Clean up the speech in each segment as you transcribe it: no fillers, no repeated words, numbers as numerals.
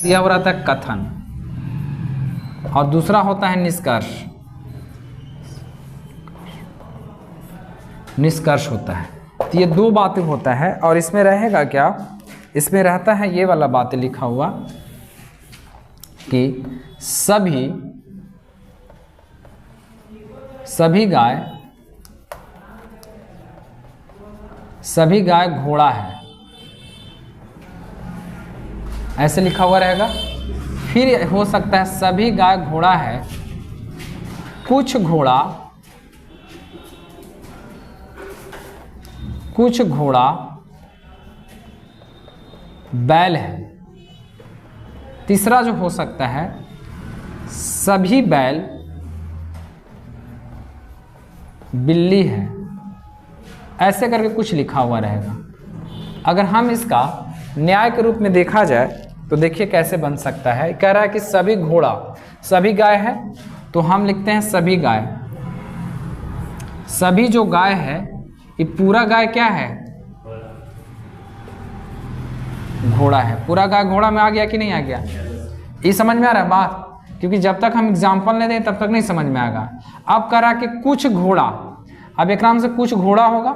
यह हो रहता है कथन और दूसरा होता है निष्कर्ष। निष्कर्ष होता है, तो ये दो बातें होता है। और इसमें रहेगा क्या, इसमें रहता है ये वाला बातें लिखा हुआ कि सभी गाय घोड़ा है, ऐसे लिखा हुआ रहेगा। फिर हो सकता है सभी गाय घोड़ा है, कुछ घोड़ा बैल है। तीसरा जो हो सकता है सभी बैल बिल्ली है, ऐसे करके कुछ लिखा हुआ रहेगा। अगर हम इसका न्याय के रूप में देखा जाए तो देखिए कैसे बन सकता है। कह रहा है कि सभी घोड़ा, सभी गाय है, तो हम लिखते हैं सभी गाय। सभी जो गाय है, ये पूरा गाय क्या है, घोड़ा है। पूरा गाय घोड़ा में आ गया कि नहीं आ गया, ये समझ में आ रहा है बात? क्योंकि जब तक हम एग्जाम्पल नहीं दें तब तक नहीं समझ में आएगा। अब कह रहा कि कुछ घोड़ा, अब एक नाम से कुछ घोड़ा होगा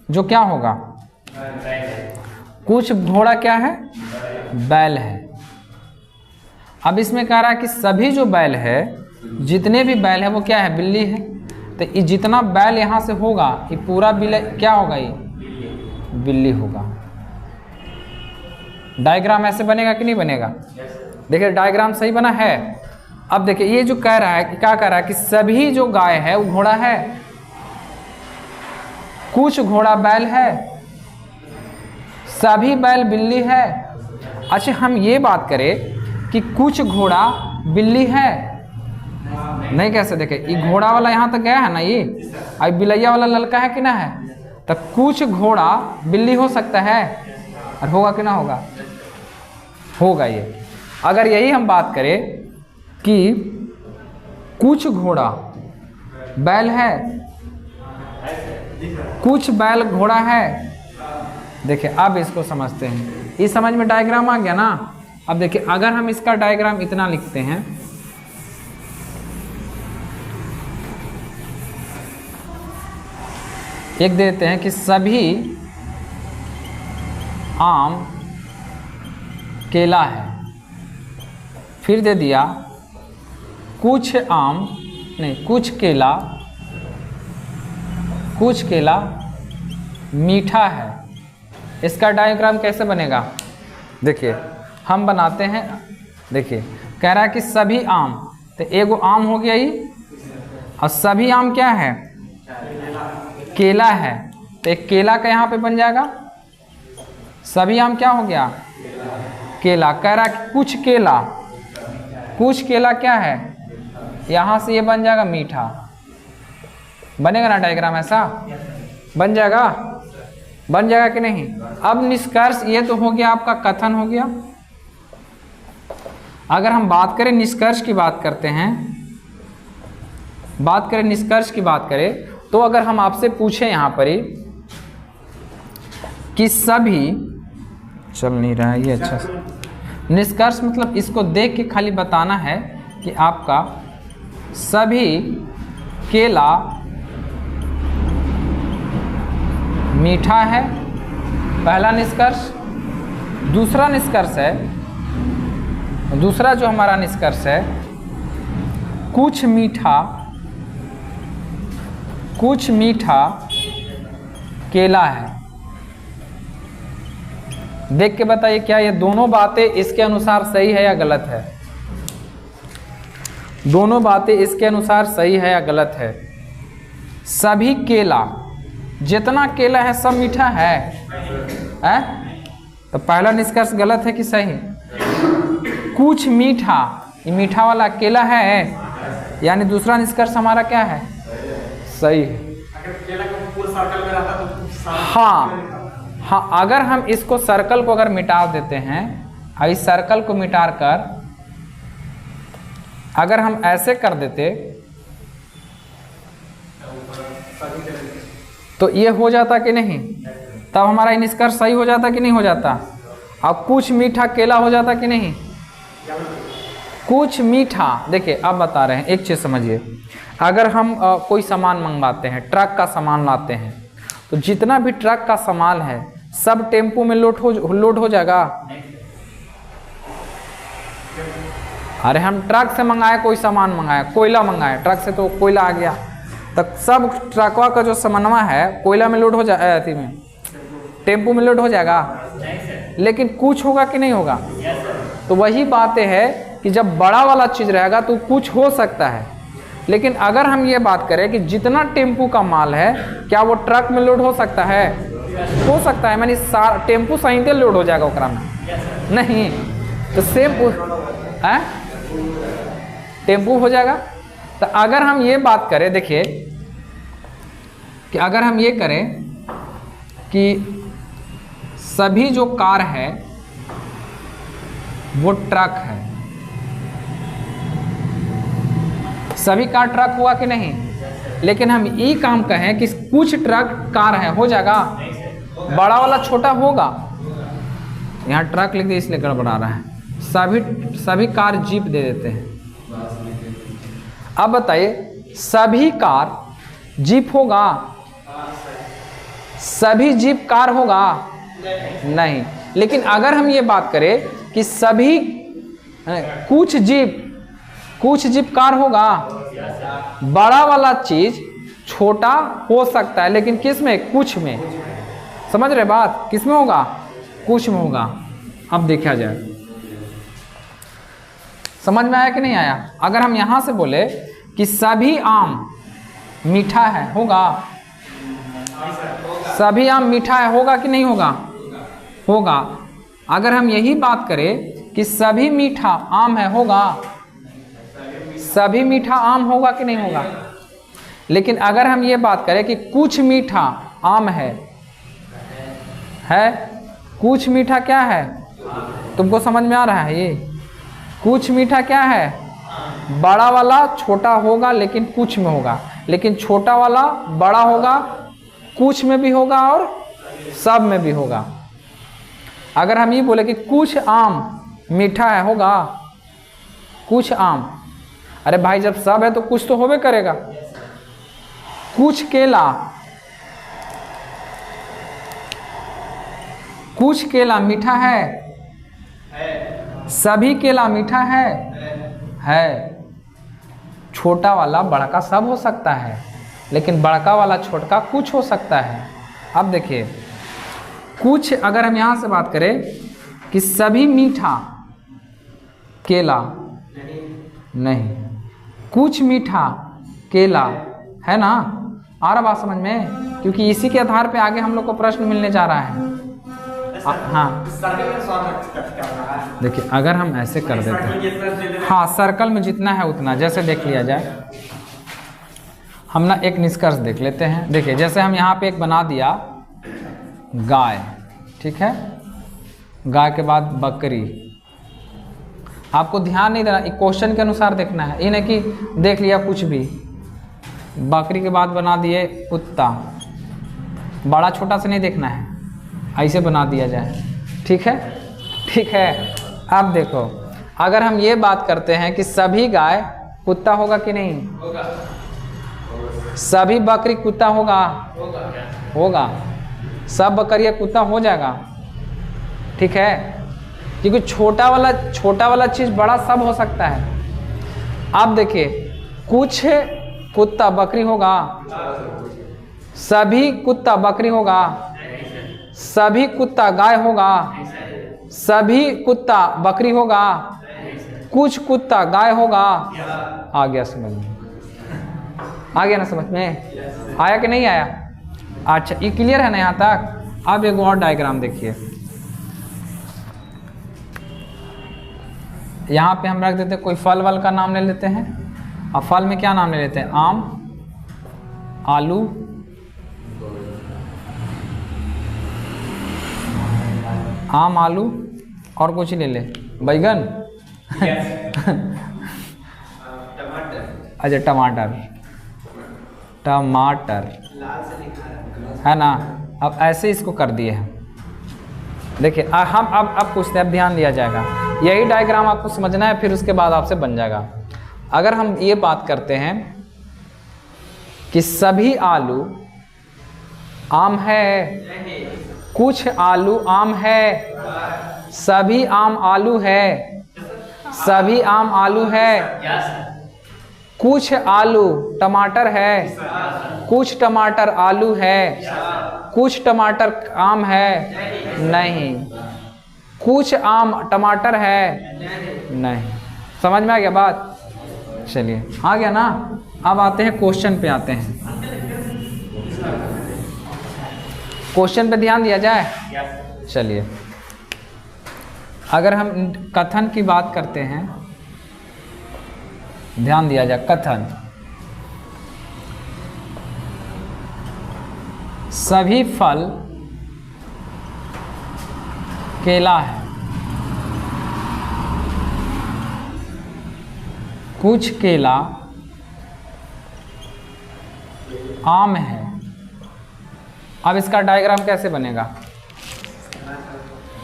जो क्या होगा, कुछ घोड़ा क्या है, बैल है। अब इसमें कह रहा है कि सभी जो बैल है, जितने भी बैल है वो क्या है, बिल्ली है। तो ये जितना बैल यहाँ से होगा, ये पूरा बिल्ली क्या होगा, ये बिल्ली होगा। डायग्राम ऐसे बनेगा कि नहीं बनेगा? देखिए डायग्राम सही बना है। अब देखिए ये जो कह रहा है कि क्या कह रहा है कि सभी जो गाय है वो घोड़ा है, कुछ घोड़ा बैल है, सभी बैल बिल्ली है। अच्छा हम ये बात करें कि कुछ घोड़ा बिल्ली है, नहीं कैसे, देखे ये घोड़ा वाला यहाँ तक गया है ना, ये अब बिलैया वाला लड़का है कि ना है, तो कुछ घोड़ा बिल्ली हो सकता है, और होगा कि ना होगा, होगा। ये अगर यही हम बात करें कि कुछ घोड़ा बैल है, कुछ बैल घोड़ा है, देखिए अब इसको समझते हैं। इस समझ में डायग्राम आ गया ना। अब देखिए अगर हम इसका डायग्राम इतना लिखते हैं, एक देते हैं कि सभी आम केला है, फिर दे दिया कुछ आम नहीं, कुछ केला मीठा है। इसका डायग्राम कैसे बनेगा, देखिए हम बनाते हैं। देखिए कह रहा है कि सभी आम, तो एगो आम हो गया ये, और सभी आम क्या है, केला है, तो एक केला का यहाँ पे बन जाएगा, सभी आम क्या हो गया, केला। कह रहा है कि कुछ केला क्या है, यहाँ से ये बन जाएगा मीठा। बनेगा ना डायग्राम, ऐसा बन जाएगा कि नहीं? अब निष्कर्ष, ये तो हो गया आपका कथन हो गया। अगर हम बात करें निष्कर्ष की बात करते हैं, निष्कर्ष की बात करें तो अगर हम आपसे पूछें यहाँ पर ही कि सभी, चल नहीं रहा है ये अच्छा से, निष्कर्ष मतलब इसको देख के खाली बताना है कि आपका सभी केला मीठा है, पहला निष्कर्ष। दूसरा निष्कर्ष है, दूसरा जो हमारा निष्कर्ष है, कुछ मीठा केला है। देख के बताइए क्या ये दोनों बातें इसके अनुसार सही है या गलत है? दोनों बातें इसके अनुसार सही है या गलत है? सभी केला, जितना केला है सब मीठा है, तो पहला निष्कर्ष गलत है कि सही? कुछ मीठा, ये मीठा वाला केला है, यानी दूसरा निष्कर्ष हमारा क्या है, सही है। अगर केला का पूरा सर्कल में रहता तो हाँ, अगर हम इसको सर्कल को अगर मिटा देते हैं, इस सर्कल को मिटा कर अगर हम ऐसे कर देते तो ये हो जाता कि नहीं, तब हमारा निष्कर्ष सही हो जाता कि नहीं हो जाता? और कुछ मीठा केला हो जाता कि नहीं? कुछ मीठा, देखिए अब बता रहे हैं, एक चीज़ समझिए, अगर हम कोई सामान मंगवाते हैं, ट्रक का सामान लाते हैं, तो जितना भी ट्रक का सामान है सब टेम्पो में लोड हो जाएगा। अरे हम ट्रक से मंगाए, कोई सामान मंगाया, कोयला मंगाया, ट्रक से तो कोयला आ गया, तो सब ट्रकवा का जो सामानवा है कोयला में लोड हो जाए, अथी में टेम्पो में लोड हो जाएगा, लेकिन कुछ होगा कि नहीं होगा। तो वही बातें है कि जब बड़ा वाला चीज़ रहेगा तो कुछ हो सकता है, लेकिन अगर हम ये बात करें कि जितना टेम्पो का माल है क्या वो ट्रक में लोड हो सकता है? हो सकता है, मैंने टेम्पो सहित लोड हो जाएगा ओकरा में, नहीं तो सेम है टेम्पो हो जाएगा। तो अगर हम ये बात करें, देखिए कि अगर हम ये करें कि सभी जो कार है वो ट्रक है, सभी कार ट्रक हुआ कि नहीं, लेकिन हम ये काम कहें कि कुछ ट्रक कार है, हो जाएगा? बड़ा वाला छोटा होगा, यहाँ ट्रक लिख दे इसलिए गड़बड़ा रहा है, सभी कार जीप दे देते हैं। अब बताइए सभी कार जीप होगा? सभी जीप कार होगा? नहीं। लेकिन अगर हम ये बात करें कि सभी कुछ जीप कार होगा, बड़ा वाला चीज छोटा हो सकता है, लेकिन किस में? कुछ में। समझ रहे बात? किस में होगा? कुछ में होगा। अब देखा जाए, समझ में आया कि नहीं आया? अगर हम यहां से बोले कि सभी आम मीठा है, होगा? सभी आम मीठा है, होगा कि नहीं होगा? होगा। अगर हम यही बात करें कि सभी मीठा आम है, होगा? सभी मीठा आम होगा कि नहीं होगा? लेकिन अगर हम ये बात करें कि कुछ मीठा आम है, कुछ मीठा क्या है? तुमको समझ में आ रहा है ये? कुछ मीठा क्या है? बड़ा वाला छोटा होगा लेकिन कुछ में होगा, लेकिन छोटा वाला बड़ा होगा, कुछ में भी होगा और सब में भी होगा। अगर हम ये बोले कि कुछ आम मीठा है, होगा? कुछ आम, अरे भाई जब सब है तो कुछ तो होबे करेगा। कुछ केला मीठा है? सभी केला मीठा है। छोटा वाला बड़का सब हो सकता है, लेकिन बड़का वाला छोटका कुछ हो सकता है। अब देखिए कुछ, अगर हम यहाँ से बात करें कि सभी मीठा केला नहीं, कुछ मीठा केला है ना? आ रहा बात समझ में? क्योंकि इसी के आधार पे आगे हम लोग को प्रश्न मिलने जा रहा है। हाँ देखिए, अगर हम ऐसे कर देते हैं, हाँ सर्कल में जितना है उतना, जैसे देख लिया जाए, हम ना एक निष्कर्ष देख लेते हैं। देखिए जैसे हम यहाँ पे एक बना दिया गाय, ठीक है, गाय के बाद बकरी। आपको ध्यान नहीं देना, क्वेश्चन के अनुसार देखना है, ये नहीं कि देख लिया कुछ भी। बकरी के बाद बना दिए कुत्ता, बड़ा छोटा से नहीं देखना है, ऐसे बना दिया जाए, ठीक है? ठीक है। अब देखो, अगर हम ये बात करते हैं कि सभी गाय कुत्ता होगा कि नहीं? सभी बकरी कुत्ता होगा। सब बकरियाँ कुत्ता हो जाएगा, ठीक है? क्योंकि छोटा वाला चीज़ बड़ा सब हो सकता है। अब देखिए कुछ कुत्ता बकरी होगा, सभी कुत्ता बकरी होगा, सभी कुत्ता गाय होगा, सभी कुत्ता बकरी होगा, कुछ कुत्ता गाय होगा। आ गया समझ में? आ गया ना समझ में? आया कि नहीं आया? अच्छा, ये क्लियर है ना यहाँ तक? अब एक और डायग्राम देखिए, यहाँ पे हम रख देते कोई फल वल का नाम ले लेते हैं। अब फल में क्या नाम ले लेते हैं? आम, आलू, आलू और कुछ ले ले, बैगन, अच्छा टमाटर है ना? अब ऐसे इसको कर दिए हैं। देखिए हम अब पूछते हैं, अब ध्यान दिया जाएगा। यही डायग्राम आपको समझना है, फिर उसके बाद आपसे बन जाएगा। अगर हम ये बात करते हैं कि सभी आलू आम है, कुछ आलू आम है, सभी आम आलू है, सभी आम आलू है, कुछ आलू टमाटर है, कुछ टमाटर आलू है, कुछ टमाटर आम है, नहीं, कुछ आम टमाटर है, नहीं। समझ में आ गया बात? चलिए आ गया ना। अब आते हैं क्वेश्चन पे, आते हैं क्वेश्चन पे ध्यान दिया जाए। चलिए अगर हम कथन की बात करते हैं, ध्यान दिया जाए। कथन, सभी फल केला है, कुछ केला आम है। अब इसका डायग्राम कैसे बनेगा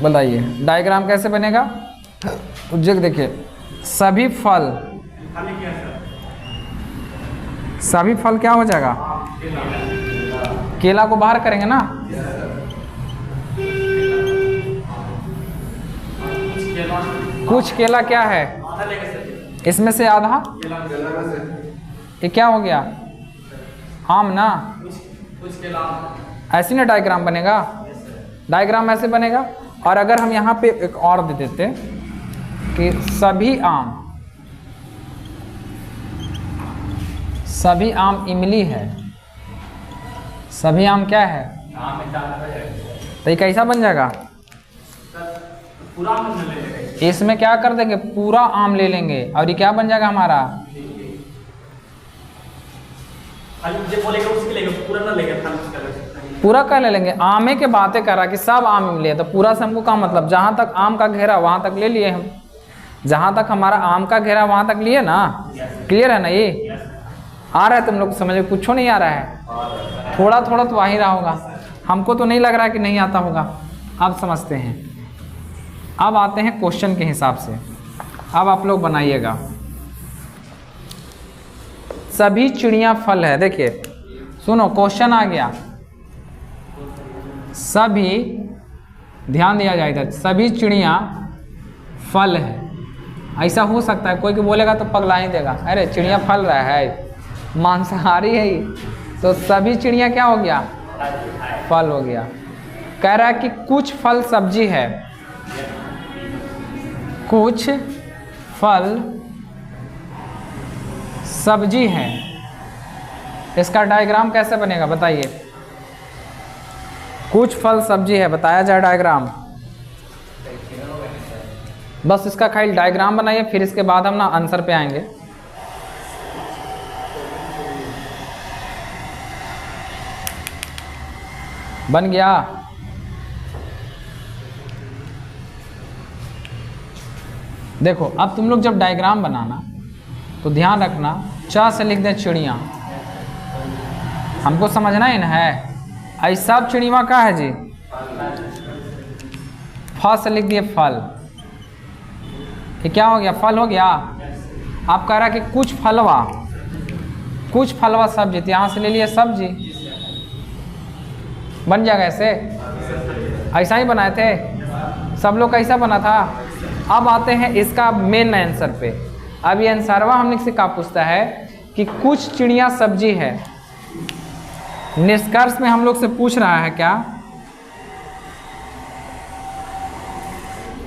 बताइए? डायग्राम कैसे बनेगा? देखिए, सभी फल, सभी फल क्या हो जाएगा? केला को बाहर करेंगे ना, कुछ केला क्या है? इसमें से आधा, ये क्या हो गया? आम ना। ऐसी ना डायग्राम बनेगा? डायग्राम ऐसे बनेगा। और अगर हम यहाँ पे एक और दे देते कि सभी आम, सभी आम इमली है, सभी आम क्या है? तो ये कैसा बन जाएगा? इसमें क्या कर देंगे? पूरा आम ले लेंगे और ये क्या बन जाएगा हमारा? पूरा क्या ले लेंगे? आमे के बातें करा कि सब आम इमली है, तो पूरा से हमको क्या मतलब? जहाँ तक आम का घेरा वहाँ तक ले लिए हम, जहाँ तक हमारा आम का घेरा वहाँ तक लिए ना। क्लियर है ना? ये आ रहा है तुम लोग समझ में? कुछ नहीं आ रहा है, थोड़ा थोड़ा तो आ ही रहा होगा। हमको तो नहीं लग रहा है कि नहीं आता होगा। अब समझते हैं। अब आते हैं क्वेश्चन के हिसाब से। अब आप लोग बनाइएगा। सभी चिड़िया फल है। देखिए सुनो, क्वेश्चन आ गया। सभी, ध्यान दिया जाए इधर, सभी चिड़िया फल है। ऐसा हो सकता है कोई को बोलेगा तो पगला ही देगा, अरे चिड़िया फल रहा है, मांसाहारी है ये। तो सभी चिड़िया क्या हो गया? फल हो गया। कह रहा है कि कुछ फल सब्जी है, कुछ फल सब्जी है। इसका डायग्राम कैसे बनेगा बताइए? कुछ फल सब्जी है, बताया जाए डायग्राम। बस इसका खाली डायग्राम बनाइए, फिर इसके बाद हम ना आंसर पे आएंगे। बन गया? देखो अब तुम लोग जब डायग्राम बनाना तो ध्यान रखना, चा से लिख दें चिड़िया। हमको समझना ही ना है। ऐसा चिड़िया का है जी? फ से लिख दिए फल। ये क्या हो गया? फल हो गया। आप कह रहा कि कुछ फलवा, कुछ फलवा सब्जी, तो यहाँ से ले लिए सब्जी। बन जाएगा ऐसे? ऐसा ही बनाए थे सब लोग, कैसा बना था? अब आते हैं इसका मेन आंसर पे। अब ये आंसरवा हमने से क्या पूछता है कि कुछ चिड़िया सब्जी है। निष्कर्ष में हम लोग से पूछ रहा है क्या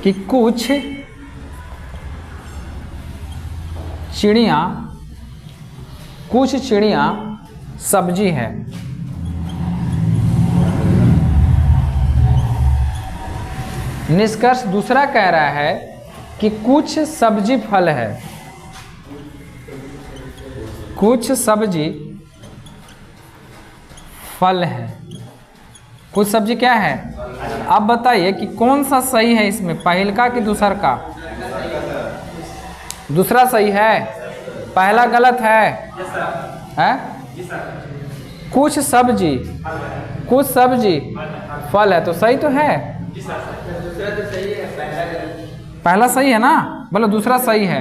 कि कुछ चिड़िया, कुछ चिड़िया सब्जी है। निष्कर्ष दूसरा कह रहा है कि कुछ सब्जी फल है, कुछ सब्जी फल है। कुछ सब्जी क्या है? अब बताइए कि कौन सा सही है इसमें, पहल का कि दूसर का? दूसरा सही है, पहला गलत है। हैं? कुछ सब्जी, कुछ सब्जी फल है, तो सही तो है। पहला सही है ना, बोलो दूसरा सही है।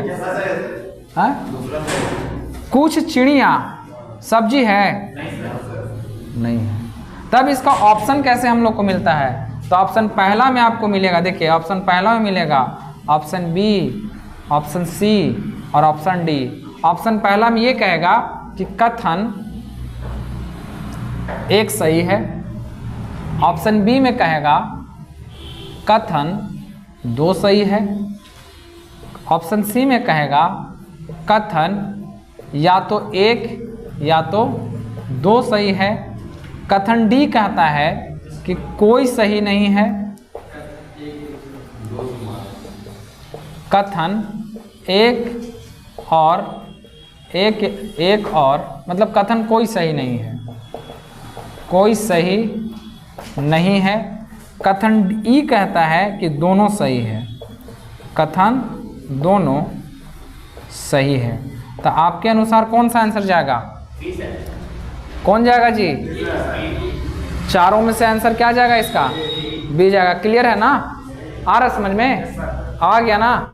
हाँ? कुछ चिड़िया सब्जी है, नहीं है। तब इसका ऑप्शन कैसे हम लोग को मिलता है? तो ऑप्शन पहला में आपको मिलेगा, देखिए ऑप्शन पहला में मिलेगा ऑप्शन बी, ऑप्शन सी और ऑप्शन डी। ऑप्शन पहला में ये कहेगा कि कथन एक सही है, ऑप्शन बी में कहेगा कथन दो सही है, ऑप्शन सी में कहेगा कथन या तो एक या तो दो सही है, कथन डी कहता है कि कोई सही नहीं है, कथन एक और मतलब कथन कोई सही नहीं है, कोई सही नहीं है। कथन ई कहता है कि दोनों सही है, कथन दोनों सही है। तो आपके अनुसार कौन सा आंसर जाएगा? कौन जाएगा जी? चारों में से आंसर क्या जाएगा इसका? बी जाएगा। क्लियर है ना? आ रहा समझ में? आ गया ना?